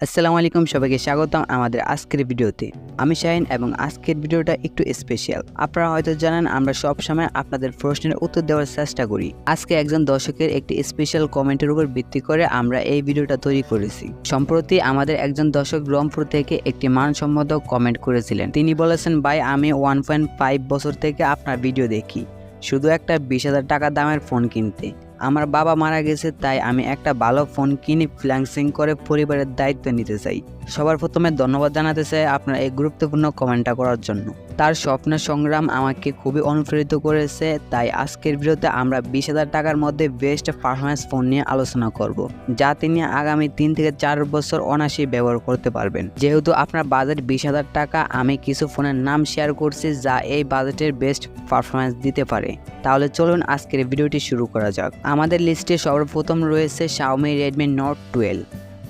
আসসালামু আলাইকুম, সবাইকে স্বাগতম আমাদের আজকের ভিডিওতে। আমি শাহিন এবং আজকের ভিডিওটা একটু স্পেশাল। আপনারা হয়তো জানেন আমরা সব সময় আপনাদের প্রশ্নের উত্তর দেওয়ার চেষ্টা করি। আজকে একজন দর্শকের একটি স্পেশাল কমেন্টের উপর ভিত্তি করে আমরা এই ভিডিওটা তৈরি করেছি। সম্প্রতি আমাদের একজন দর্শক রংপুর থেকে একটি মানসম্মত কমেন্ট করেছিলেন। তিনি বলেছেন, ভাই আমি 1.5 বছর থেকে আপনার ভিডিও দেখি, শুধু একটা 20,000 টাকা দামের ফোন কিনতে। আমার বাবা মারা গেছে, তাই আমি একটা ভালো ফোন কিনে ফ্ল্যাক্সিং করে পরিবারের দায়িত্ব নিতে চাই। সবার প্রথমে ধন্যবাদ জানাতে চাই আপনার এই গুরুত্বপূর্ণ কমেন্টটা করার জন্য। তার স্বপ্নের সংগ্রাম আমাকে খুবই অনুপ্রেরিত করেছে। তাই আজকের ভিডিওতে আমরা 20,000 টাকার মধ্যে বেস্ট পারফরমেন্স ফোন নিয়ে আলোচনা করব, যা তিনি আগামী 3 থেকে 4 বছর অনায়াসেই ব্যবহার করতে পারবেন। যেহেতু আপনার বাজেট 20,000 টাকা, আমি কিছু ফোনের নাম শেয়ার করছি যা এই বাজেটের বেস্ট পারফরমেন্স দিতে পারে। তাহলে চলুন আজকের ভিডিওটি শুরু করা যাক। আমাদের লিস্টে সর্বপ্রথম রয়েছে Xiaomi Redmi Note 12,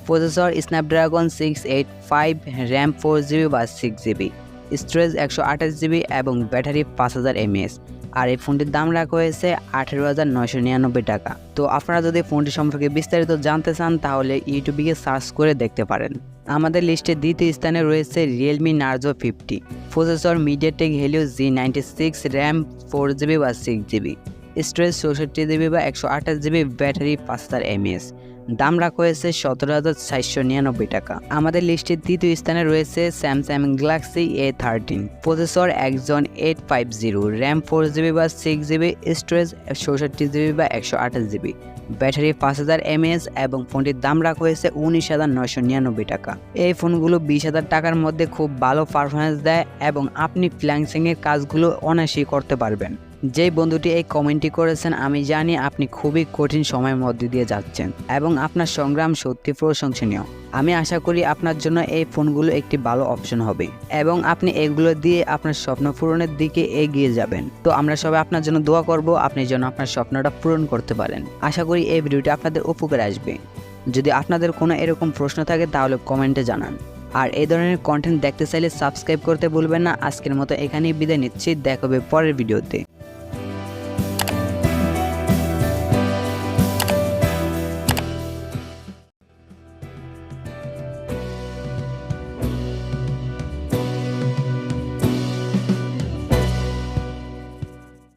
processor Snapdragon 685, RAM 4GB বা 6GB, স্টোরেজ 128GB এবং ব্যাটারি 5000 mAh। আর এই ফোনটির দাম রাখা হয়েছে 18,999 টাকা। তো আপনারা যদি ফোনটি সম্পর্কে বিস্তারিত জানতে চান তাহলে ইউটিউবে গিয়ে সার্চ করে দেখতে পারেন। আমাদের লিস্টে দ্বিতীয় স্থানে রয়েছে Realme Narzo 50, processor MediaTek Helio G96, RAM 4GB বা 6GB, স্টোরেজ 64GB বা 128GB, ব্যাটারি 5000 mAh। দাম রাখা হয়েছে 17,499 টাকা। আমাদের লিস্টের তৃতীয় স্থানে রয়েছে Samsung Galaxy A13, processor Exynon 850, RAM 4GB বা 6GB, স্টোরেজ 64GB বা 128GB, ব্যাটারি 5000 mAh এবং ফোনটির দাম রাখা হয়েছে 19,999 টাকা। এই ফোনগুলো 20,000 টাকার মধ্যে খুব ভালো পারফরমেন্স দেয় এবং আপনি ফ্ল্যাক্সিংয়ের কাজগুলো অনায়াসেই করতে পারবেন। যেই বন্ধুটি এই কমেন্টটি করেছেন, আমি জানি আপনি খুবই কঠিন সময়ের মধ্যে দিয়ে যাচ্ছেন এবং আপনার সংগ্রাম সত্যি প্রশংসনীয়। আমি আশা করি আপনার জন্য এই ফোনগুলো একটি ভালো অপশন হবে এবং আপনি এগুলো দিয়ে আপনার স্বপ্ন পূরণের দিকে এগিয়ে যাবেন। তো আমরা সবাই আপনার জন্য দোয়া করব, আপনি যেন আপনার স্বপ্নটা পূরণ করতে পারেন। আশা করি এই ভিডিওটি আপনাদের উপকারে আসবে। যদি আপনাদের কোনো এরকম প্রশ্ন থাকে তাহলে কমেন্টে জানান। আর এই ধরনের কন্টেন্ট দেখতে চাইলে সাবস্ক্রাইব করতে ভুলবেন না। আজকের মতো এখানেই বিদায় নিচ্ছি, দেখা হবে পরের ভিডিওতে।